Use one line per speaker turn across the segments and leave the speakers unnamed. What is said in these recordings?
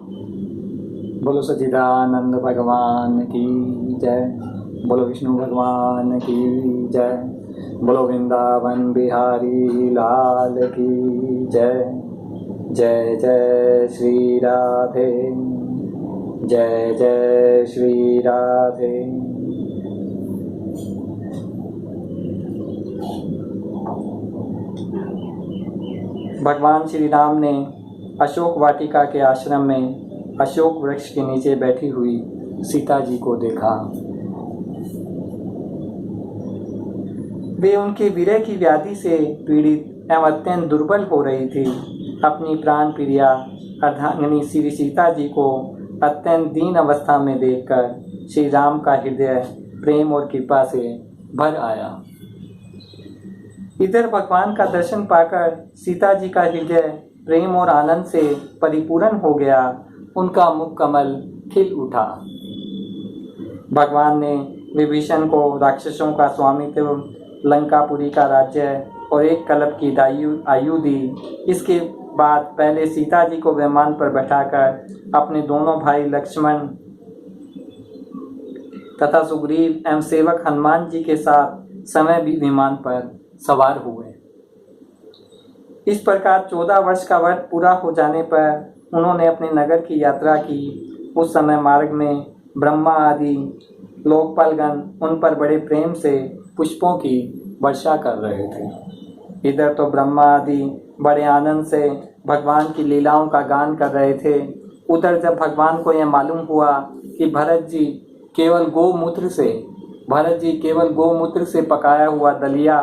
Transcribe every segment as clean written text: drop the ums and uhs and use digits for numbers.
बोलो सच्चिदानंद भगवान की जय। बोलो विष्णु भगवान की जय। बोलो वृंदावन बिहारी लाल की जय। जय जय श्री राधे, जय जय श्री राधे। भगवान श्री राम ने अशोक वाटिका के आश्रम में अशोक वृक्ष के नीचे बैठी हुई सीता जी को देखा। वे उनके विरह की व्याधि से पीड़ित एवं अत्यंत दुर्बल हो रही थी। अपनी प्राण प्रिया अर्धांगिनी श्री सीता जी को अत्यंत दीन अवस्था में देखकर श्री राम का हृदय प्रेम और कृपा से भर आया। इधर भगवान का दर्शन पाकर सीता जी का हृदय प्रेम और आनंद से परिपूर्ण हो गया। उनका मुख कमल खिल उठा। भगवान ने विभीषण को राक्षसों का स्वामित्व, लंकापुरी का राज्य और एक कल्प की आयु दी। इसके बाद पहले सीता जी को विमान पर बैठाकर अपने दोनों भाई लक्ष्मण तथा सुग्रीव एवं सेवक हनुमान जी के साथ समय भी विमान पर सवार हुए। इस प्रकार 14 वर्ष का व्रत पूरा हो जाने पर उन्होंने अपने नगर की यात्रा की। उस समय मार्ग में ब्रह्मा आदि लोकपालगण उन पर बड़े प्रेम से पुष्पों की वर्षा कर रहे थे। इधर तो ब्रह्मा आदि बड़े आनंद से भगवान की लीलाओं का गान कर रहे थे। उधर जब भगवान को यह मालूम हुआ कि भरत जी केवल गोमूत्र से पकाया हुआ दलिया,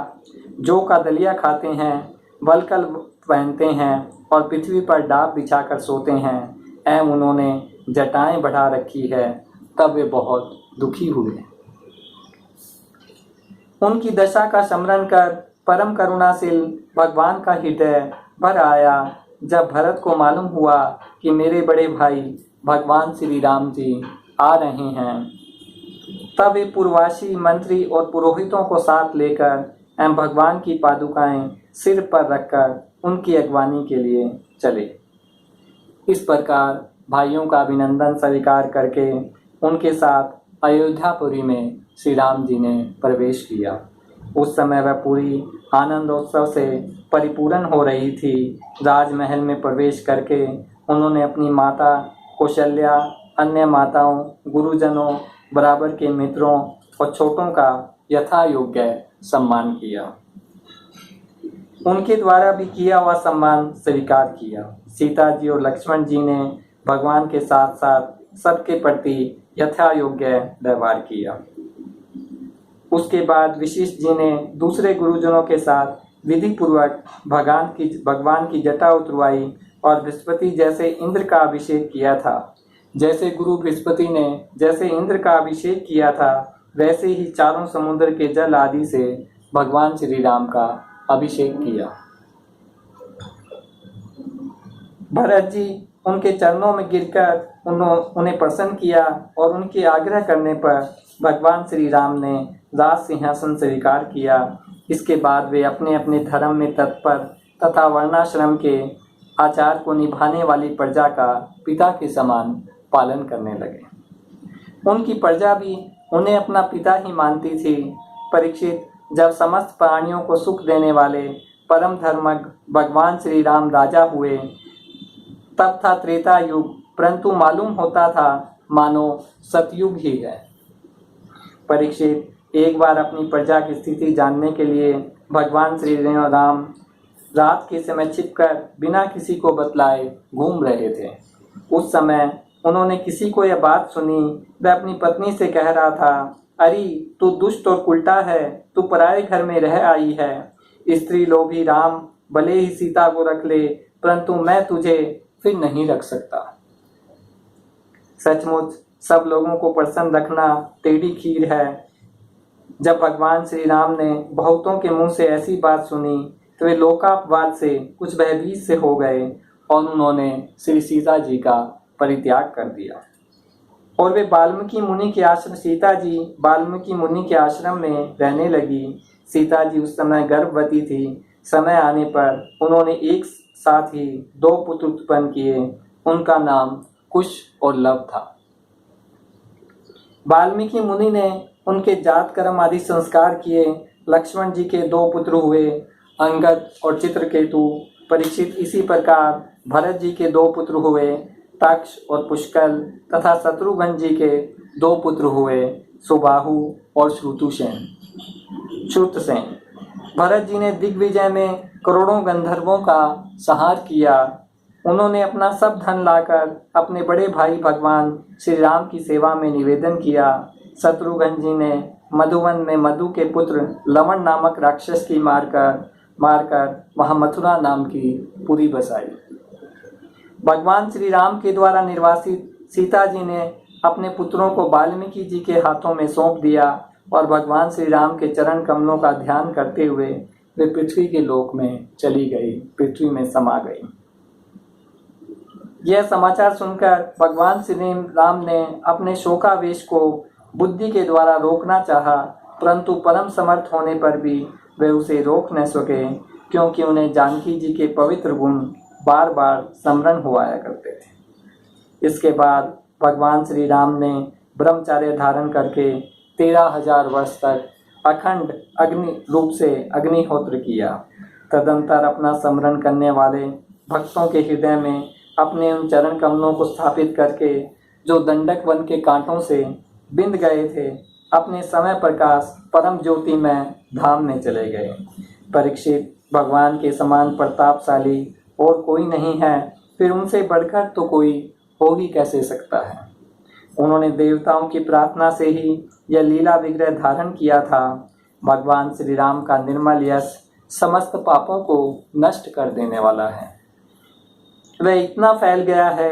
जौ का दलिया खाते हैं, वलकल पहनते हैं और पृथ्वी पर डाब बिछाकर सोते हैं एवं उन्होंने जटाएं बढ़ा रखी है, तब वे बहुत दुखी हुए। उनकी दशा का स्मरण कर परम करुणाशील भगवान का हृदय भर आया। जब भरत को मालूम हुआ कि मेरे बड़े भाई भगवान श्री राम जी आ रहे हैं, तब वे पूर्ववासी मंत्री और पुरोहितों को साथ लेकर एवं भगवान की पादुकाएं सिर पर रखकर उनकी अगवानी के लिए चले। इस प्रकार भाइयों का अभिनंदन स्वीकार करके उनके साथ अयोध्यापुरी में श्री राम जी ने प्रवेश किया। उस समय वह पूरी आनंदोत्सव से परिपूर्ण हो रही थी। राजमहल में प्रवेश करके उन्होंने अपनी माता कौशल्या, अन्य माताओं, गुरुजनों, बराबर के मित्रों और छोटों का यथा योग्य सम्मान किया। उनके द्वारा भी किया हुआ सम्मान स्वीकार किया। सीता जी और लक्ष्मण जी ने भगवान के साथ साथ सबके प्रति यथा योग्य व्यवहार किया। उसके बाद वशिष्ठ जी ने दूसरे गुरुजनों के साथ विधि पूर्वक भगवान की जटा उतरवाई और बृहस्पति जैसे इंद्र का अभिषेक किया था। जैसे गुरु बृहस्पति ने जैसे इंद्र का अभिषेक किया था, वैसे ही चारों समुद्र के जल आदि से भगवान श्री राम का अभिषेक किया। भरत जी उनके चरणों में गिरकर उन्हें प्रसन्न किया और उनके आग्रह करने पर भगवान श्री राम ने राज सिंहासन स्वीकार किया। इसके बाद वे अपने अपने धर्म में तत्पर तथा वर्णाश्रम के आचार को निभाने वाली प्रजा का पिता के समान पालन करने लगे। उनकी प्रजा भी उन्हें अपना पिता ही मानती थी। परीक्षित, जब समस्त प्राणियों को सुख देने वाले परम धर्मज्ञ भगवान श्री राम राजा हुए, तब था त्रेता युग, परंतु मालूम होता था मानो सतयुग ही है। परीक्षित, एक बार अपनी प्रजा की स्थिति जानने के लिए भगवान श्री राम रात के समय छिपकर बिना किसी को बतलाए घूम रहे थे। उस समय उन्होंने किसी को यह बात सुनी। वह अपनी पत्नी से कह रहा था, अरे तू दुष्ट और उल्टा है, तू पराये घर में रह आई है। स्त्री लोभी राम भले ही सीता को रख ले, परंतु मैं तुझे फिर नहीं रख सकता। सचमुच सब लोगों को प्रसन्न रखना टेढ़ी खीर है। जब भगवान श्री राम ने बहुतों के मुंह से ऐसी बात सुनी तो वे लोकापवाद से कुछ भयभीत से हो गए और उन्होंने श्री सीता जी का परित्याग कर दिया और वे वाल्मीकि मुनि के आश्रम में रहने लगी। सीता जी उस समय गर्भवती थी। समय आने पर उन्होंने एक साथ ही 2 पुत्र उत्पन्न किए। उनका नाम कुश और लव था। वाल्मीकि मुनि ने उनके जात कर्म आदि संस्कार किए। लक्ष्मण जी के 2 पुत्र हुए, अंगद और चित्रकेतु। परीक्षित इसी प्रकार भरत जी के 2 पुत्र हुए, तक्ष और पुष्कल। तथा शत्रुघ्न जी के 2 पुत्र हुए, सुबाहु और श्रुतसेन। भरत जी ने दिग्विजय में करोड़ों गंधर्वों का संहार किया। उन्होंने अपना सब धन लाकर अपने बड़े भाई भगवान श्री राम की सेवा में निवेदन किया। शत्रुघ्न जी ने मधुवन में मधु के पुत्र लवण नामक राक्षस की मारकर वहां मथुरा नाम की पुरी बसाई। भगवान श्री राम के द्वारा निर्वासित सीता जी ने अपने पुत्रों को वाल्मीकि जी के हाथों में सौंप दिया और भगवान श्री राम के चरण कमलों का ध्यान करते हुए वे पृथ्वी के लोक में चली गई, पृथ्वी में समा गई। यह समाचार सुनकर भगवान श्री राम ने अपने शोकावेश को बुद्धि के द्वारा रोकना चाहा, परंतु परम समर्थ होने पर भी वे उसे रोक न सके, क्योंकि उन्हें जानकी जी के पवित्र गुण बार बार स्मरण हुआया करते थे। इसके बाद भगवान श्री राम ने ब्रह्मचर्य धारण करके 13,000 वर्ष तक अखंड अग्नि रूप से अग्निहोत्र किया। तदंतर अपना स्मरण करने वाले भक्तों के हृदय में अपने उन चरण कमलों को स्थापित करके, जो दंडक वन के कांटों से बिंद गए थे, अपने समय प्रकाश परम ज्योति में धाम में चले गए। परीक्षित, भगवान के समान प्रतापशाली और कोई नहीं है, फिर उनसे बढ़कर तो कोई हो ही कैसे सकता है। उन्होंने देवताओं की प्रार्थना से ही यह लीला विग्रह धारण किया था। भगवान श्री राम का निर्मल यश समस्त पापों को नष्ट कर देने वाला है। वह इतना फैल गया है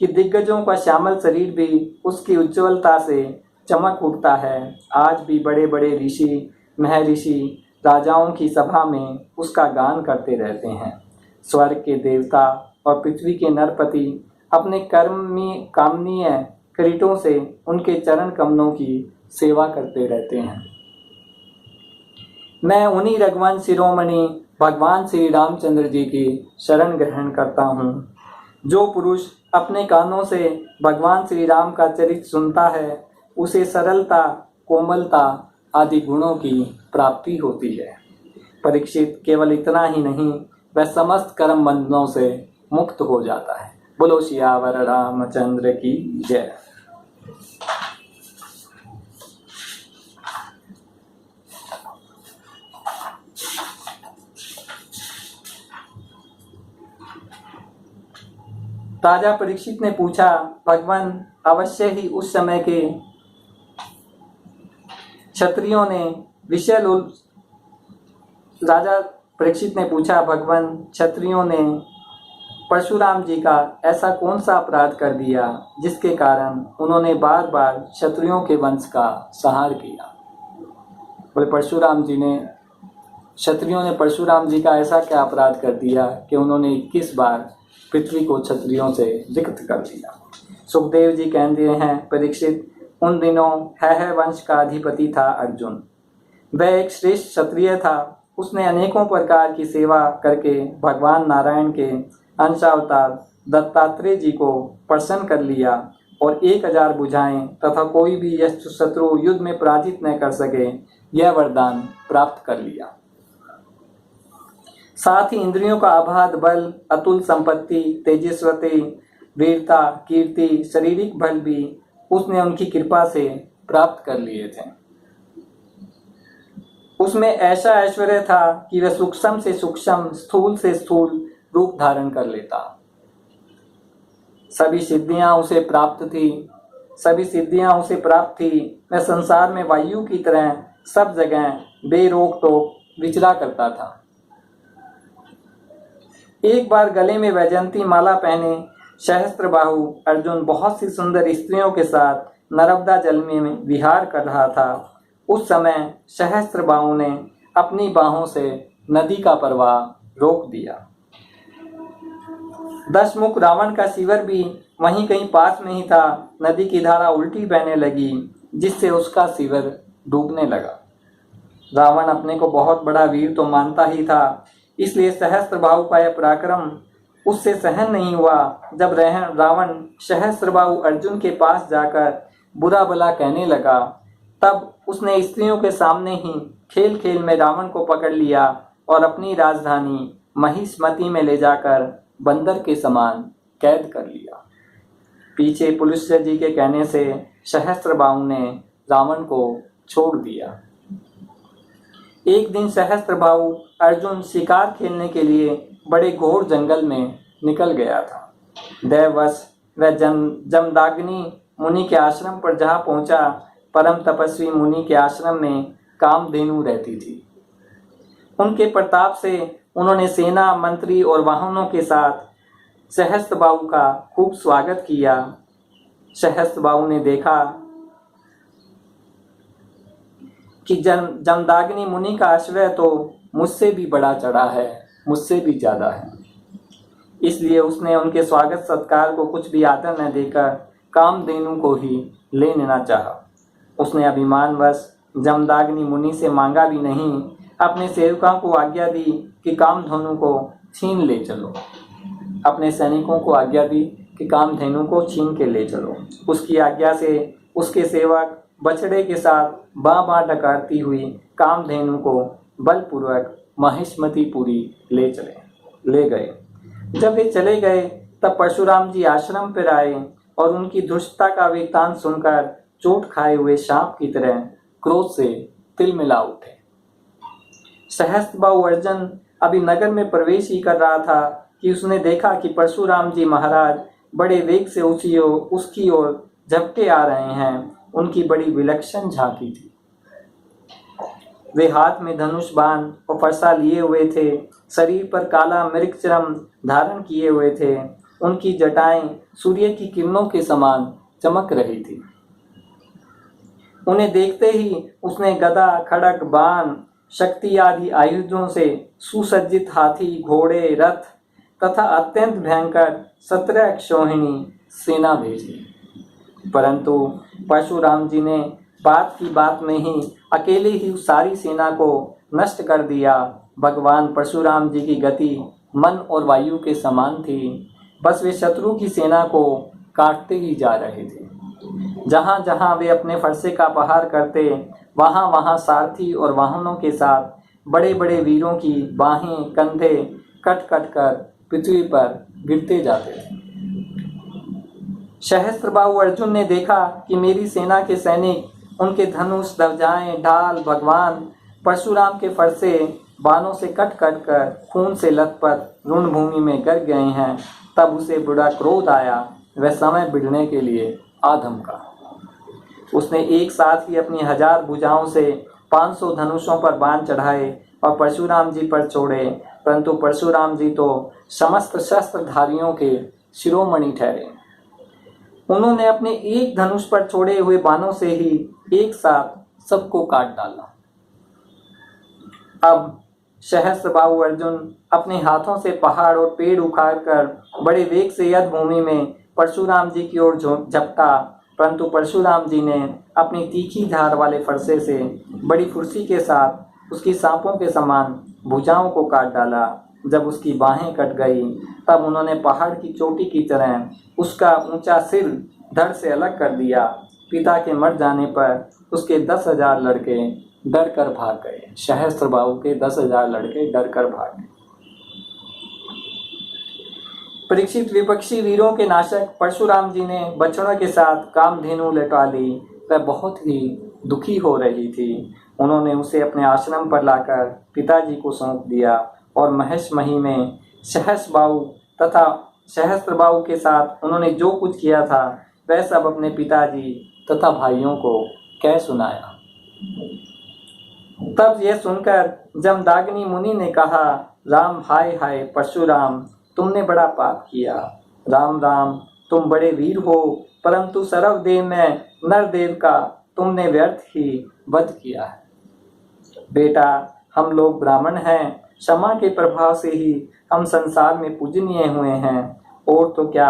कि दिग्गजों का श्यामल शरीर भी उसकी उज्ज्वलता से चमक उठता है। आज भी बड़े बड़े ऋषि, महर्षि, राजाओं की सभा में उसका गान करते रहते हैं। स्वर्ग के देवता और पृथ्वी के नरपति अपने कामनीय किरीटों से उनके चरण कमलों की सेवा करते रहते हैं। मैं उन्हीं रघुवंश शिरोमणि भगवान श्री रामचंद्र जी की शरण ग्रहण करता हूँ। जो पुरुष अपने कानों से भगवान श्री राम का चरित्र सुनता है, उसे सरलता, कोमलता आदि गुणों की प्राप्ति होती है। परीक्षित, केवल इतना ही नहीं, वह समस्त कर्म बंधनों से मुक्त हो जाता है। बोलो सियावर रामचंद्र की जय। राजा परीक्षित ने पूछा, भगवान, अवश्य ही उस समय के क्षत्रियों ने राजा परीक्षित ने पूछा, भगवान, क्षत्रियों ने परशुराम जी का ऐसा कौन सा अपराध कर दिया जिसके कारण उन्होंने बार बार क्षत्रियों के वंश का संहार किया। बोले, क्षत्रियों ने परशुराम जी का ऐसा क्या अपराध कर दिया कि उन्होंने 21 बार पृथ्वी को क्षत्रियों से रिक्त कर दिया। सुखदेव जी कहते हैं, परीक्षित, उन दिनों है वंश का अधिपति था अर्जुन। वह एक श्रेष्ठ क्षत्रिय था। उसने अनेकों प्रकार की सेवा करके भगवान नारायण के अंशावतार दत्तात्रेय जी को प्रसन्न कर लिया और 1000 भुजाएं तथा कोई भी शत्रु युद्ध में पराजित न कर सके, यह वरदान प्राप्त कर लिया। साथ ही इंद्रियों का अबाध बल, अतुल संपत्ति, तेजस्वती, वीरता, कीर्ति, शारीरिक बल भी उसने उनकी कृपा से प्राप्त कर लिए थे। उसमें ऐसा ऐश्वर्य था कि वह सूक्ष्म से सूक्ष्म, स्थूल से स्थूल रूप धारण कर लेता। सभी सिद्धियां उसे प्राप्त थी। वह संसार में वायु की तरह सब जगह बेरोक टोक विचरा करता था। एक बार गले में वैजयंती माला पहने सहस्त्रबाहु अर्जुन बहुत सी सुंदर स्त्रियों के साथ नर्मदा जल में विहार कर रहा था। उस समय सहस्त्रबाहु ने अपनी बाहों से नदी का प्रवाह रोक दिया। 10 मुख रावण का शिविर भी वहीं कहीं पास में ही था। नदी की धारा उल्टी बहने लगी, जिससे उसका शिविर डूबने लगा। रावण अपने को बहुत बड़ा वीर तो मानता ही था, इसलिए सहस्त्रबाहु का यह पराक्रम उससे सहन नहीं हुआ जब रावण सहस्त्रबाहु अर्जुन के पास जाकर बुरा भला कहने लगा। तब उसने स्त्रियों के सामने ही खेल खेल में रावण को पकड़ लिया और अपनी राजधानी महिष्मति में ले जाकर बंदर के समान कैद कर लिया। पीछे पुलुष्य जी के कहने से सहस्त्रबाहु ने रावण को छोड़ दिया। एक दिन सहस्त्रबाहु अर्जुन शिकार खेलने के लिए बड़े घोर जंगल में निकल गया था। दैववश वह जमदाग्नि मुनि के आश्रम पर जहाँ पहुंचा, परम तपस्वी मुनि के आश्रम में कामधेनु रहती थी। उनके प्रताप से उन्होंने सेना, मंत्री और वाहनों के साथ सहस्त्रबाहु का खूब स्वागत किया। सहस्त्रबाहु ने देखा कि जमदाग्नि मुनि का आश्रय तो मुझसे भी बड़ा चढ़ा है, मुझसे भी ज़्यादा है। इसलिए उसने उनके स्वागत सत्कार को कुछ भी आदर न देकर कामधेनु को ही ले लेना चाहा। उसने अभिमानवश जमदाग्नि मुनि से मांगा भी नहीं, अपने सेवकों को आज्ञा दी कि कामधेनु को छीन ले चलो। अपने सैनिकों को आज्ञा दी कि कामधेनु को छीन के ले चलो। उसकी आज्ञा से उसके सेवक बछड़े के साथ बाँ डकारती हुई कामधेनु को बलपूर्वक महिष्मतिपुरी ले गए। जब वे चले गए तब परशुराम जी आश्रम पर आए और उनकी दुष्टता का वृत्तांत सुनकर चोट खाए हुए सांप की तरह क्रोध से तिलमिला उठे। सहस्त्रबाहु अर्जुन अभी नगर में प्रवेश ही कर रहा था कि उसने देखा कि परशुराम जी महाराज बड़े वेग से उसकी ओर झपटे आ रहे हैं। उनकी बड़ी विलक्षण झांकी थी। वे हाथ में धनुष बाण और फरसा लिए हुए थे, शरीर पर काला मृगचर्म धारण किए हुए थे। उनकी जटाएं सूर्य की किरणों के समान चमक रही थी। उन्हें देखते ही उसने गदा, खड़ग, बाण, शक्ति आदि आयुधों से सुसज्जित हाथी, घोड़े, रथ तथा अत्यंत भयंकर 17 अक्षौहिणी सेना भेजी। परंतु परशुराम जी ने बात की बात में ही अकेले ही उस सारी सेना को नष्ट कर दिया। भगवान परशुराम जी की गति मन और वायु के समान थी। बस वे शत्रु की सेना को काटते ही जा रहे थे। जहाँ जहाँ वे अपने फरसे का प्रहार करते, वहाँ वहाँ सारथी और वाहनों के साथ बड़े बड़े वीरों की बाहें, कंधे कट कट कर पृथ्वी पर गिरते जाते थे। सहस्त्रबाहु अर्जुन ने देखा कि मेरी सेना के सैनिक, उनके धनुष, ध्वजाएं, ढाल भगवान परशुराम के फरसे बाणों से कट कट कर खून से लथपथ रणभूमि में गिर गए हैं। तब उसे बड़ा क्रोध आया। वह समय बिगड़ने के लिए आधम का। उसने एक साथ ही अपनी 1000 भुजाओं से 500 धनुषों पर बाण चढ़ाए और परशुराम जी पर छोड़े। परंतु परशुराम जी तो समस्त शस्त्रधारियों के शिरोमणि ठहरे। उन्होंने अपने एक धनुष पर छोड़े हुए बाणों से ही एक साथ सबको काट डाला। अब सहस्त्रबाहु अर्जुन अपने हाथों से पहाड़ और पेड़ उखाड़कर बड़े वेग से युद्ध भूमि में परशुराम जी की ओर झपटा। परंतु परशुराम जी ने अपनी तीखी धार वाले फरसे से बड़ी फुर्ती के साथ उसकी सांपों के समान भुजाओं को काट डाला। जब उसकी बाहें कट गई तब उन्होंने पहाड़ की चोटी की तरह उसका ऊंचा सिर धड़ से अलग कर दिया। पिता के मर जाने पर उसके 10,000 लड़के डर कर भाग गए। सहस्त्रबाहु के 10,000 लड़के डर कर भाग गए। परीक्षित विपक्षी वीरों के नाशक परशुराम जी ने बछड़ों के साथ कामधेनु लौटा ली। वह बहुत ही दुखी हो रही थी। उन्होंने उसे अपने आश्रम पर लाकर पिताजी को सौंप दिया और महिष्मति में सहस्त्रबाहु के साथ उन्होंने जो कुछ किया था वह सब अपने पिताजी तथा भाइयों को कह सुनाया। तब यह सुनकर जमदाग्नि मुनि ने कहा, राम, हाय हाय परशुराम, तुमने बड़ा पाप किया। राम राम, तुम बड़े वीर हो, परंतु सर्वदेव में नरदेव का तुमने व्यर्थ ही वध किया है। बेटा, हम लोग ब्राह्मण हैं, क्षमा के प्रभाव से ही हम संसार में पूजनीय हुए हैं। और तो क्या,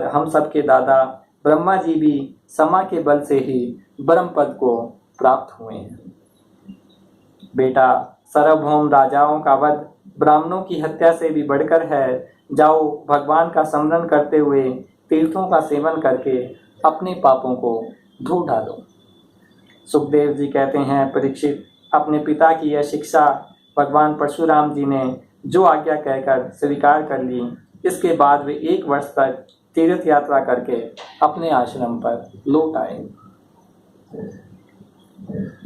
हम सबके दादा ब्रह्मा जी भी क्षमा के बल से ही ब्रह्म पद को प्राप्त हुए हैं। बेटा, सार्वभौम राजाओं का वध ब्राह्मणों की हत्या से भी बढ़कर है। जाओ, भगवान का स्मरण करते हुए तीर्थों का सेवन करके अपने पापों को धो डालो। सुखदेव जी कहते हैं, परीक्षित, अपने पिता की यह शिक्षा भगवान परशुराम जी ने जो आज्ञा कहकर स्वीकार कर ली, इसके बाद वे 1 वर्ष तक तीर्थ यात्रा करके अपने आश्रम पर लौट आए।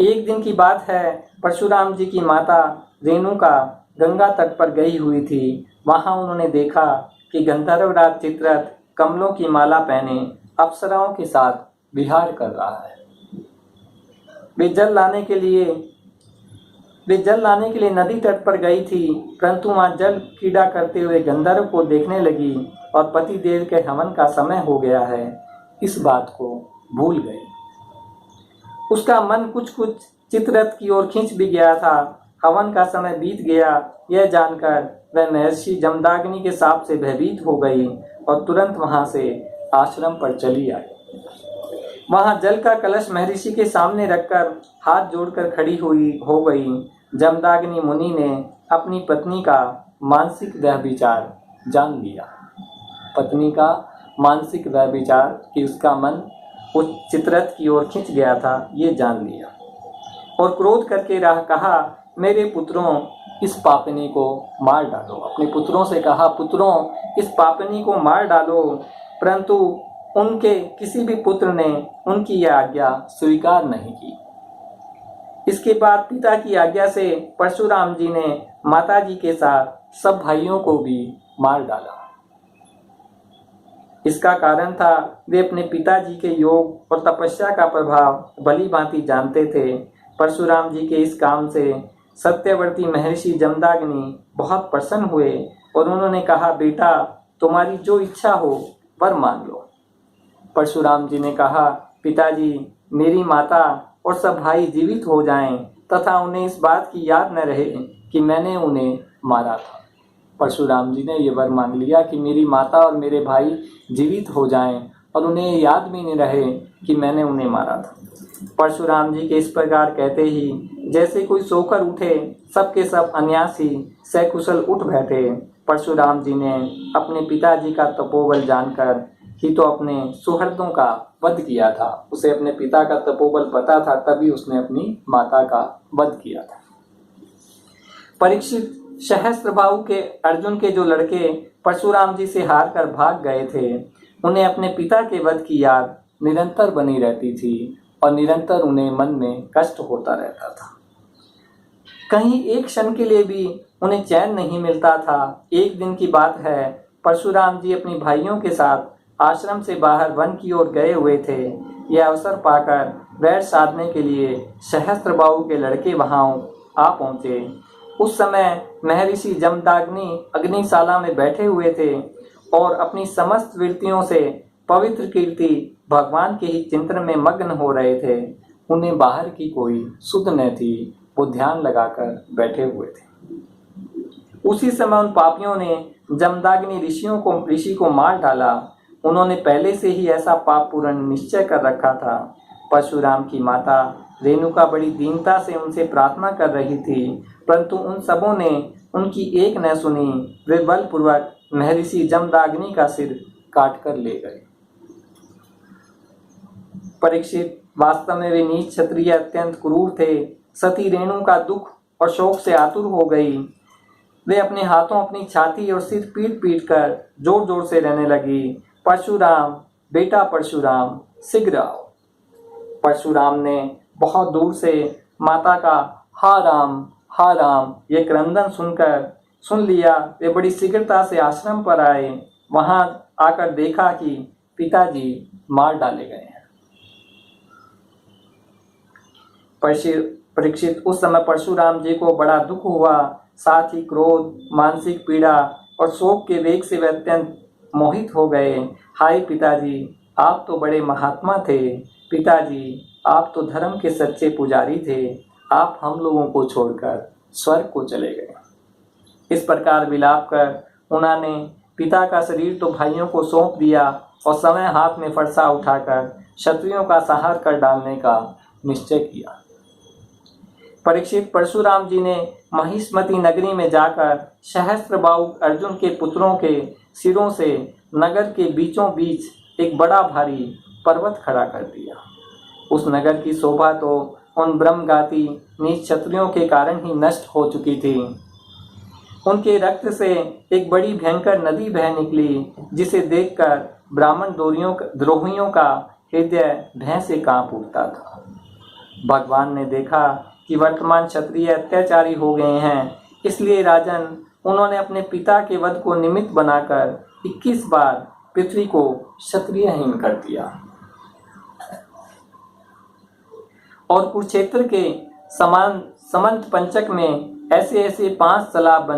एक दिन की बात है, परशुराम जी की माता रेणुका गंगा तट पर गई हुई थी। वहां उन्होंने देखा कि गंधर्वराज चित्ररथ कमलों की माला पहने अप्सराओं के साथ विहार कर रहा है। वे जल लाने के लिए नदी तट पर गई थी, परंतु वहां जल क्रीड़ा करते हुए गंधर्व को देखने लगी और पतिदेव के हवन का समय हो गया है, इस बात को भूल गई। उसका मन कुछ चित्ररथ की ओर खींच भी गया था। हवन का समय बीत गया, यह जानकर वह महर्षि जमदाग्नि के शाप से भयभीत हो गई और तुरंत वहां से आश्रम पर चली आई। वहां जल का कलश महर्षि के सामने रखकर हाथ जोड़कर खड़ी हो गई। जमदाग्नि मुनि ने अपनी पत्नी का मानसिक व्यभिचार जान लिया। पत्नी का मानसिक व्यभिचार कि उसका मन उस चित्ररथ की ओर खिंच गया था, ये जान लिया और क्रोध करके कहा, मेरे पुत्रों, इस पापिनी को मार डालो। अपने पुत्रों से कहा, पुत्रों, इस पापिनी को मार डालो। परंतु उनके किसी भी पुत्र ने उनकी यह आज्ञा स्वीकार नहीं की। इसके बाद पिता की आज्ञा से परशुराम जी ने माता जी के साथ सब भाइयों को भी मार डाला। इसका कारण था, वे अपने पिताजी के योग और तपस्या का प्रभाव भली भांति जानते थे। परशुराम जी के इस काम से सत्यवर्ती महर्षि जमदाग्नि बहुत प्रसन्न हुए और उन्होंने कहा, बेटा, तुम्हारी जो इच्छा हो वर मांग लो। परशुराम जी ने कहा, पिताजी, मेरी माता और सब भाई जीवित हो जाएं तथा उन्हें इस बात की याद न रहे कि मैंने उन्हें मारा था। परशुराम जी ने ये वर मांग लिया कि मेरी माता और मेरे भाई जीवित हो जाएं और उन्हें याद भी नहीं रहे कि मैंने उन्हें मारा था। परशुराम जी के इस प्रकार कहते ही जैसे कोई सोकर उठे, सबके सब अन्यासी सकुशल उठ बैठे। परशुराम जी ने अपने पिताजी का तपोबल जानकर ही तो अपने सुहृदों का वध किया था। उसे अपने पिता का तपोबल पता था, तभी उसने अपनी माता का वध किया था। परीक्षित, सहस्त्रबाहु के अर्जुन के जो लड़के परशुराम जी से हार कर भाग गए थे, उन्हें अपने पिता के वध की याद निरंतर बनी रहती थी और निरंतर उन्हें मन में कष्ट होता रहता था। कहीं एक क्षण के लिए भी उन्हें चैन नहीं मिलता था। एक दिन की बात है, परशुराम जी अपने भाइयों के साथ आश्रम से बाहर वन की ओर गए हुए थे। यह अवसर पाकर वैर साधने के लिए सहस्त्रबाहु के लड़के वहां आ पहुंचे। उस समय महर्षि जमदाग्नि अग्निशाला में बैठे हुए थे और अपनी समस्त वृत्तियों से पवित्र कीर्ति भगवान के ही चिंतन में मग्न हो रहे थे। उन्हें बाहर की कोई सुध न थी, वो ध्यान लगाकर बैठे हुए थे। उसी समय उन पापियों ने जमदाग्नि ऋषि को मार डाला। उन्होंने पहले से ही ऐसा पाप पूर्ण निश्चय कर रखा था। परशुराम की माता रेणुका बड़ी दीनता से उनसे प्रार्थना कर रही थी, परंतु उन सबों ने उनकी एक न सुनी। वे बलपूर्वक महर्षि जमदाग्नि का सिर काट कर ले गए। परीक्षित, वास्तव में वे नीच क्षत्रिय अत्यंत क्रूर थे। सती रेणुका दुख और शोक से आतुर हो गई। वे अपने हाथों अपनी छाती और सिर पीट पीट कर जोर जोर से रहने लगी, परशुराम, बेटा परशुराम, शीघ्र आओ। परशुराम ने बहुत दूर से माता का हा राम ये क्रंदन सुन लिया। वे बड़ी शीघ्रता से आश्रम पर आए। वहां आकर देखा कि पिताजी मार डाले गए हैं। परीक्षित, उस समय परशुराम जी को बड़ा दुख हुआ, साथ ही क्रोध, मानसिक पीड़ा और शोक के वेग से वे अत्यंत मोहित हो गए। हाय पिताजी, आप तो बड़े महात्मा थे। पिताजी, आप तो धर्म के सच्चे पुजारी थे। आप हम लोगों को छोड़कर स्वर्ग को चले गए। इस प्रकार विलाप कर उन्होंने पिता का शरीर तो भाइयों को सौंप दिया और समय हाथ में फरसा उठाकर क्षत्रियों का संहार कर डालने का निश्चय किया। परीक्षित, परशुराम जी ने महिष्मती नगरी में जाकर सहस्त्रबाहु अर्जुन के पुत्रों के सिरों से नगर के बीचों बीच एक बड़ा भारी पर्वत खड़ा कर दिया। उस नगर की शोभा तो उन ब्रह्मघाती नीच क्षत्रियों के कारण ही नष्ट हो चुकी थी। उनके रक्त से एक बड़ी भयंकर नदी बह निकली, जिसे देखकर ब्राह्मण द्रोहियों का हृदय भय से कांप उठता था। भगवान ने देखा कि वर्तमान क्षत्रिय अत्याचारी हो गए हैं, इसलिए राजन उन्होंने अपने पिता के वध को निमित्त बनाकर 21 बार पृथ्वी को क्षत्रियहीन कर दिया और कुरुक्षेत्र के समान समंत पंचक में ऐसे ऐसे 5 तालाब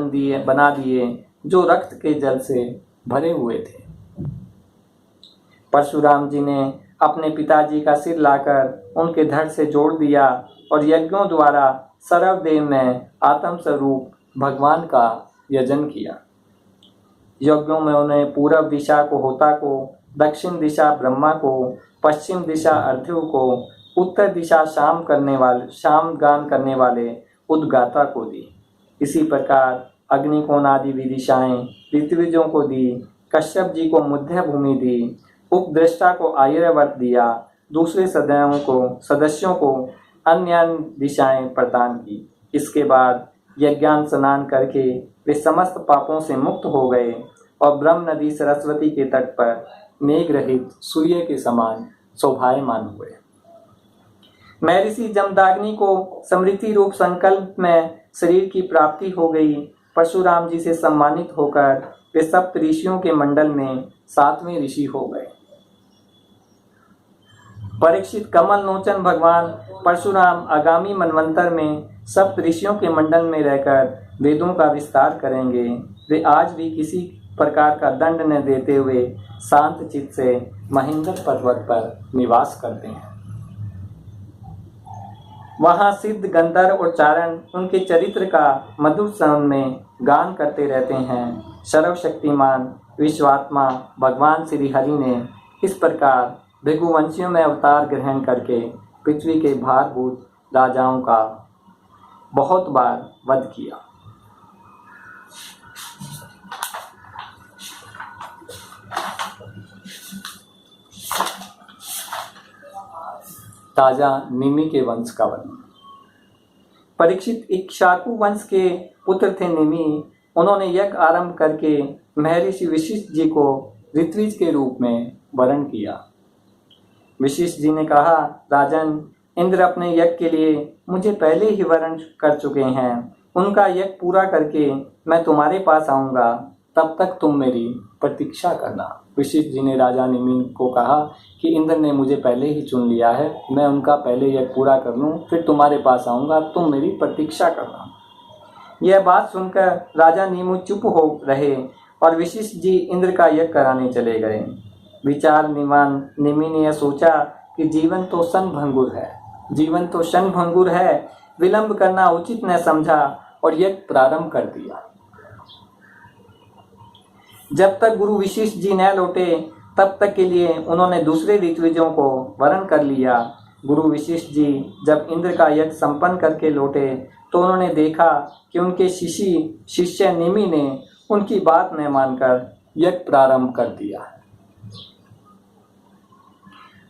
बना दिए जो रक्त के जल से भरे हुए थे। परशुराम जी ने अपने पिताजी का सिर लाकर उनके धड़ से जोड़ दिया और यज्ञों द्वारा सर्वदेव में आत्म स्वरूप भगवान का यजन किया। यज्ञों में उन्हें पूर्व दिशा को होता को, दक्षिण दिशा ब्रह्मा को, पश्चिम दिशा अर्थिव को, उत्तर दिशा शाम गान करने वाले उद्गाता को दी। इसी प्रकार अग्निकोण आदि विदिशाएं ऋत्विजों को दी। कश्यप जी को मध्य भूमि दी, उपद्रष्टा को आर्यवर्त दिया, दूसरे सदस्यों को अन्य दिशाएं प्रदान की। इसके बाद यज्ञान स्नान करके वे समस्त पापों से मुक्त हो गए और ब्रह्म नदी सरस्वती के तट पर मेघ रहित सूर्य के समान शोभायमान हुए। महर्षि जमदाग्नि को स्मृति रूप संकल्प में शरीर की प्राप्ति हो गई। परशुराम जी से सम्मानित होकर वे सप्त ऋषियों के मंडल में 7वें ऋषि हो गए। परीक्षित कमल लोचन भगवान परशुराम आगामी मनवंतर में सप्त ऋषियों के मंडल में रहकर वेदों का विस्तार करेंगे। वे आज भी किसी प्रकार का दंड न देते हुए शांत चित्त से महेंद्र पर्वत पर निवास करते हैं। वहाँ सिद्ध गंधर्व और चारण उनके चरित्र का मधुर स्वर में गान करते रहते हैं। सर्वशक्तिमान विश्वात्मा भगवान श्री हरि ने इस प्रकार भृगुवंशियों में अवतार ग्रहण करके पृथ्वी के भारभूत राजाओं का बहुत बार वध किया। ताजा निमि के वंश का वर्णन। परीक्षित इक्ष्वाकु वंश के पुत्र थे निमि। उन्होंने यज्ञ आरंभ करके महर्षि वशिष्ठ जी को ऋत्विज के रूप में वरण किया। वशिष्ठ जी ने कहा, राजन, इंद्र अपने यज्ञ के लिए मुझे पहले ही वरण कर चुके हैं। उनका यज्ञ पूरा करके मैं तुम्हारे पास आऊंगा, तब तक तुम मेरी प्रतीक्षा करना। वशिष्ठ जी ने राजा निमि को कहा कि इंद्र ने मुझे पहले ही चुन लिया है, मैं उनका पहले यज्ञ पूरा कर लूँ, फिर तुम्हारे पास आऊँगा, तुम मेरी प्रतीक्षा करना। यह बात सुनकर राजा नीमु चुप हो रहे और वशिष्ठ जी इंद्र का यज्ञ कराने चले गए। विचार निमान निमि ने यह सोचा कि जीवन तो क्षण भंगुर है, विलंब करना उचित न समझा और यज्ञ प्रारंभ कर दिया। जब तक गुरु वशिष्ठ जी न लौटे तब तक के लिए उन्होंने दूसरे ऋत्विजों को वरण कर लिया। गुरु वशिष्ठ जी जब इंद्र का यज्ञ संपन्न करके लौटे तो उन्होंने देखा कि उनके शिष्य निमि ने उनकी बात न मानकर यज्ञ प्रारंभ कर दिया।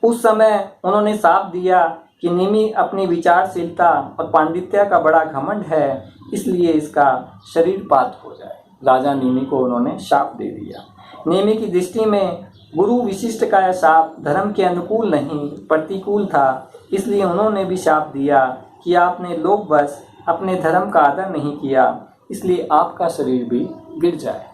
उस समय उन्होंने साप दिया कि निमि अपनी विचारशीलता और पांडित्य का बड़ा घमंड है, इसलिए इसका शरीर पात हो जाए। राजा निमि को उन्होंने शाप दे दिया। निमि की दृष्टि में गुरु वशिष्ठ का यह शाप धर्म के अनुकूल नहीं प्रतिकूल था, इसलिए उन्होंने भी शाप दिया कि आपने लोभवश अपने धर्म का आदर नहीं किया, इसलिए आपका शरीर भी गिर जाए।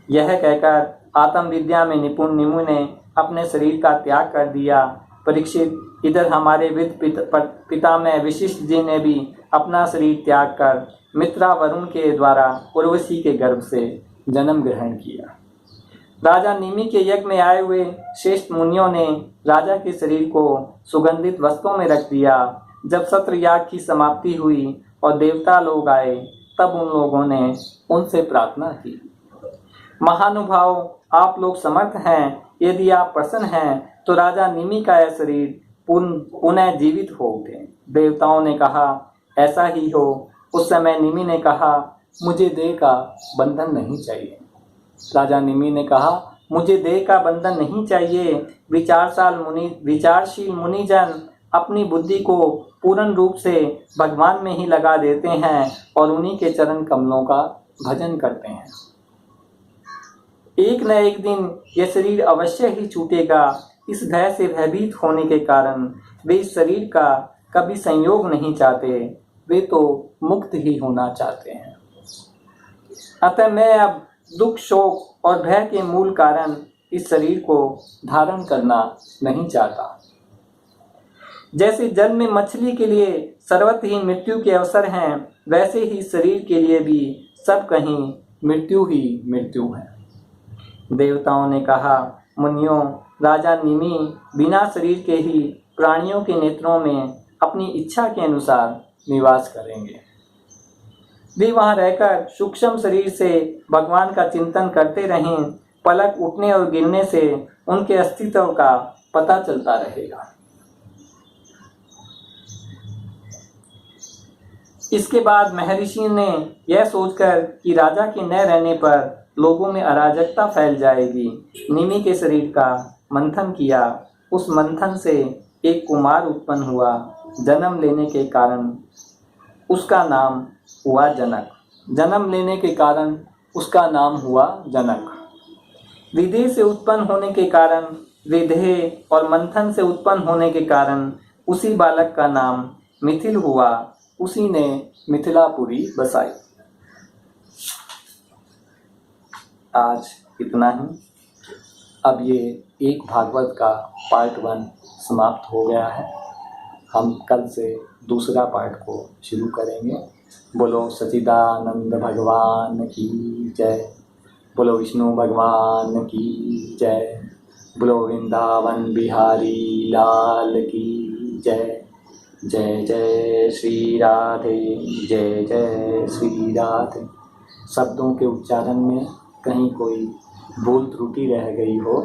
यह कहकर आत्मविद्या में निपुण निमि ने अपने शरीर का त्याग कर दिया। परीक्षित, इधर हमारे विद पितामह वशिष्ठ जी ने भी अपना शरीर त्याग कर मित्रा वरुण के द्वारा उर्वशी के गर्भ से जन्म ग्रहण किया। राजा निमि के यज्ञ में आए हुए श्रेष्ठ मुनियों ने राजा के शरीर को सुगंधित वस्त्रों में रख दिया। जब सत्र याग की समाप्ति हुई और देवता लोग आए, तब उन लोगों ने उनसे प्रार्थना की, महानुभाव, आप लोग समर्थ हैं, यदि आप प्रसन्न हैं तो राजा निमि का यह शरीर पुनः जीवित हो उठे। देवताओं ने कहा, ऐसा ही हो। उस समय निमि ने कहा, मुझे देह का बंधन नहीं चाहिए। राजा निमि ने कहा, मुझे देह का बंधन नहीं चाहिए। विचारशील मुनिजन अपनी बुद्धि को पूर्ण रूप से भगवान में ही लगा देते हैं और उन्हीं के चरण कमलों का भजन करते हैं। एक न एक दिन यह शरीर अवश्य ही छूटेगा। इस भय से भयभीत होने के कारण वे इस शरीर का कभी संयोग नहीं चाहते, वे तो मुक्त ही होना चाहते हैं। अतः मैं अब दुख, शोक और भय के मूल कारण इस शरीर को धारण करना नहीं चाहता। जैसे जल में मछली के लिए सर्वत्र ही मृत्यु के अवसर हैं, वैसे ही शरीर के लिए भी सब कहीं मृत्यु ही मृत्यु है। देवताओं ने कहा, मुनियों, राजा निमि बिना शरीर के ही प्राणियों के नेत्रों में अपनी इच्छा के अनुसार निवास करेंगे। वे वहां रहकर सूक्ष्म शरीर से भगवान का चिंतन करते रहें। पलक उठने और गिरने से उनके अस्तित्व का पता चलता रहेगा। इसके बाद महर्षि ने यह सोचकर कि राजा के न रहने पर लोगों में अराजकता फैल जाएगी, निमि के शरीर का मंथन किया। उस मंथन से एक कुमार उत्पन्न हुआ। जन्म लेने के कारण उसका नाम हुआ जनक। जन्म लेने के कारण उसका नाम हुआ जनक। विदेह से उत्पन्न होने के कारण विदेह और मंथन से उत्पन्न होने के कारण उसी बालक का नाम मिथिल हुआ। उसी ने मिथिलापुरी बसाई। आज इतना ही। अब ये एक भागवत का पार्ट 1 समाप्त हो गया है। हम कल से दूसरा पार्ट को शुरू करेंगे। बोलो सच्चिदानंद भगवान की जय। बोलो विष्णु भगवान की जय। बोलो वृंदावन बिहारी लाल की जय। जय जय श्री राधे, जय जय श्री राधे। शब्दों के उच्चारण में कहीं कोई भूल त्रुटि रह गई हो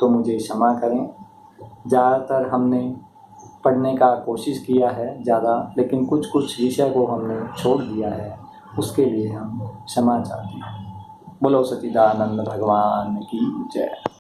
तो मुझे क्षमा करें। ज़्यादातर हमने पढ़ने का कोशिश किया है ज़्यादा, लेकिन कुछ विषय को हमने छोड़ दिया है, उसके लिए हम क्षमा चाहते हैं। बोलो सच्चिदानंद भगवान की जय।